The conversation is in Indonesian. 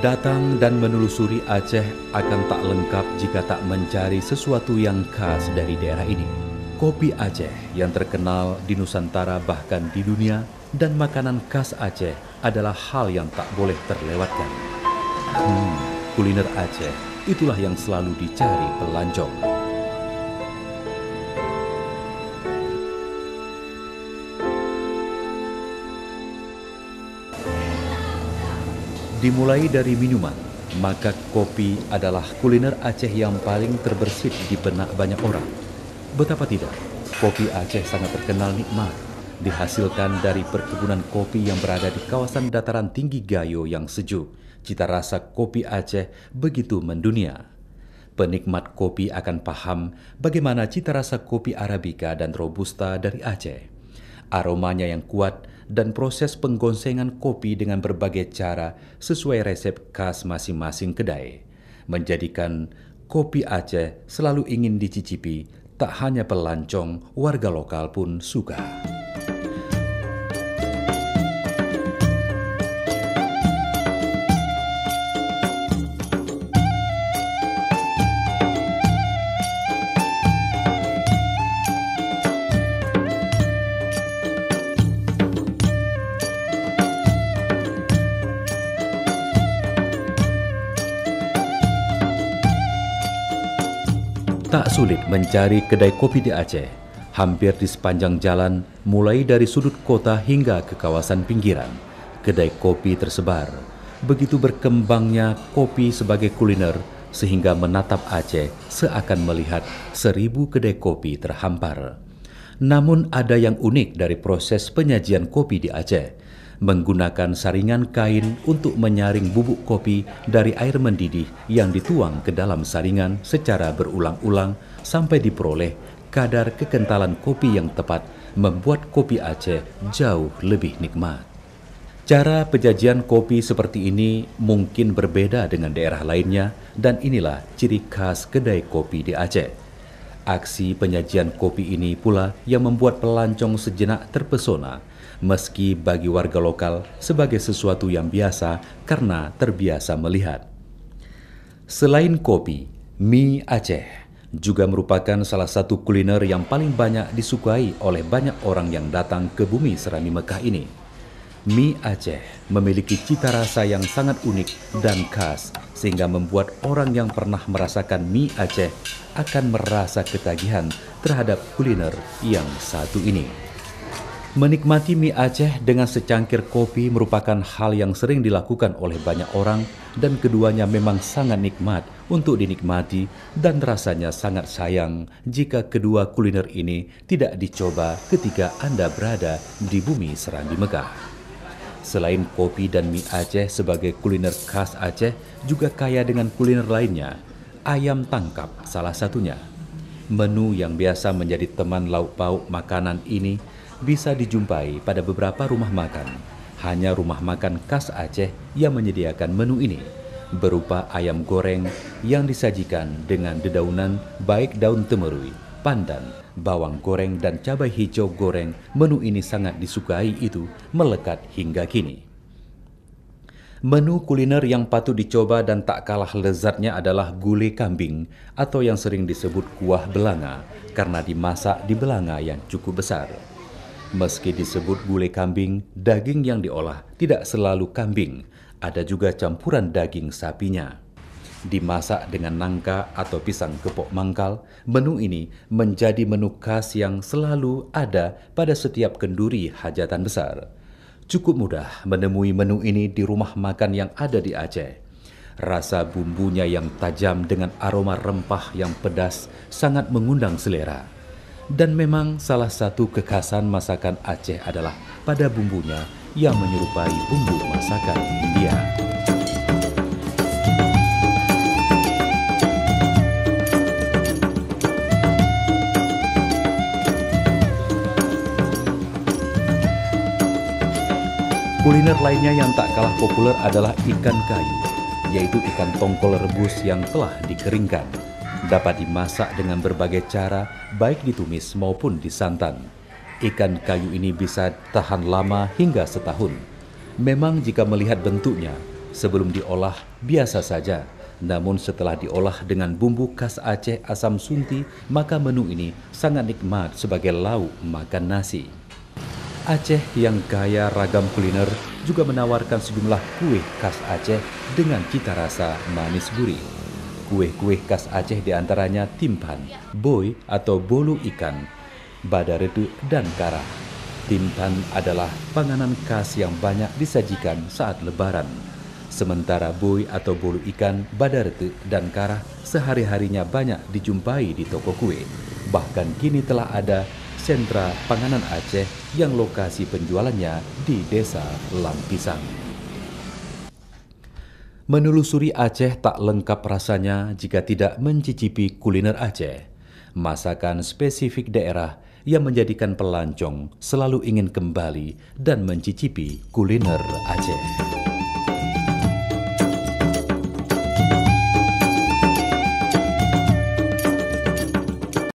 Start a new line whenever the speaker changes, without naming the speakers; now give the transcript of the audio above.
Datang dan menelusuri Aceh akan tak lengkap jika tak mencari sesuatu yang khas dari daerah ini. Kopi Aceh yang terkenal di Nusantara bahkan di dunia dan makanan khas Aceh adalah hal yang tak boleh terlewatkan. Kuliner Aceh itulah yang selalu dicari pelancong. Dimulai dari minuman, maka kopi adalah kuliner Aceh yang paling terbersit di benak banyak orang. Betapa tidak, kopi Aceh sangat terkenal nikmat, dihasilkan dari perkebunan kopi yang berada di kawasan dataran tinggi Gayo yang sejuk. Cita rasa kopi Aceh begitu mendunia. Penikmat kopi akan paham bagaimana cita rasa kopi Arabica dan Robusta dari Aceh. Aromanya yang kuat dan proses penggonsengan kopi dengan berbagai cara sesuai resep khas masing-masing kedai menjadikan kopi Aceh selalu ingin dicicipi, tak hanya pelancong, warga lokal pun suka. Tak sulit mencari kedai kopi di Aceh, hampir di sepanjang jalan, mulai dari sudut kota hingga ke kawasan pinggiran. Kedai kopi tersebar. Begitu berkembangnya kopi sebagai kuliner, sehingga menatap Aceh seakan melihat 1000 kedai kopi terhampar. Namun ada yang unik dari proses penyajian kopi di Aceh. Menggunakan saringan kain untuk menyaring bubuk kopi dari air mendidih yang dituang ke dalam saringan secara berulang-ulang sampai diperoleh kadar kekentalan kopi yang tepat, membuat kopi Aceh jauh lebih nikmat. Cara penyajian kopi seperti ini mungkin berbeda dengan daerah lainnya, dan inilah ciri khas kedai kopi di Aceh. Aksi penyajian kopi ini pula yang membuat pelancong sejenak terpesona, meski bagi warga lokal sebagai sesuatu yang biasa karena terbiasa melihat. Selain kopi, mie Aceh juga merupakan salah satu kuliner yang paling banyak disukai oleh banyak orang yang datang ke bumi Serami Mekah ini. Mie Aceh memiliki cita rasa yang sangat unik dan khas, sehingga membuat orang yang pernah merasakan mie Aceh akan merasa ketagihan terhadap kuliner yang satu ini. Menikmati mie Aceh dengan secangkir kopi merupakan hal yang sering dilakukan oleh banyak orang, dan keduanya memang sangat nikmat untuk dinikmati, dan rasanya sangat sayang jika kedua kuliner ini tidak dicoba ketika Anda berada di bumi Serambi Mekah. Selain kopi dan mie Aceh sebagai kuliner khas Aceh, juga kaya dengan kuliner lainnya. Ayam tangkap salah satunya. Menu yang biasa menjadi teman lauk pauk makanan ini bisa dijumpai pada beberapa rumah makan. Hanya rumah makan khas Aceh yang menyediakan menu ini, berupa ayam goreng yang disajikan dengan dedaunan baik daun temerui, pandan, bawang goreng, dan cabai hijau goreng. Menu ini sangat disukai itu melekat hingga kini. Menu kuliner yang patut dicoba dan tak kalah lezatnya adalah gulai kambing atau yang sering disebut kuah belanga karena dimasak di belanga yang cukup besar. Meski disebut gulai kambing, daging yang diolah tidak selalu kambing, ada juga campuran daging sapinya. Dimasak dengan nangka atau pisang kepok mangkal, menu ini menjadi menu khas yang selalu ada pada setiap kenduri hajatan besar. Cukup mudah menemui menu ini di rumah makan yang ada di Aceh. Rasa bumbunya yang tajam dengan aroma rempah yang pedas sangat mengundang selera. Dan memang salah satu kekhasan masakan Aceh adalah pada bumbunya yang menyerupai bumbu masakan India. Kuliner lainnya yang tak kalah populer adalah ikan kayu, yaitu ikan tongkol rebus yang telah dikeringkan. Dapat dimasak dengan berbagai cara, baik ditumis maupun disantan. Ikan kayu ini bisa tahan lama hingga setahun. Memang jika melihat bentuknya, Sebelum diolah biasa saja, namun setelah diolah dengan bumbu khas Aceh asam sunti, maka menu ini sangat nikmat sebagai lauk makan nasi. Aceh yang kaya ragam kuliner juga menawarkan sejumlah kue khas Aceh dengan cita rasa manis gurih. Kue-kue khas Aceh diantaranya timpan, boy atau bolu ikan, badaredu, dan karah. Timpan adalah panganan khas yang banyak disajikan saat lebaran. Sementara boy atau bolu ikan, badaredu, dan karah sehari-harinya banyak dijumpai di toko kue. Bahkan kini telah ada sentra panganan Aceh yang lokasi penjualannya di Desa Lampisang. Menelusuri Aceh tak lengkap rasanya jika tidak mencicipi kuliner Aceh. Masakan spesifik daerah yang menjadikan pelancong selalu ingin kembali dan mencicipi kuliner Aceh.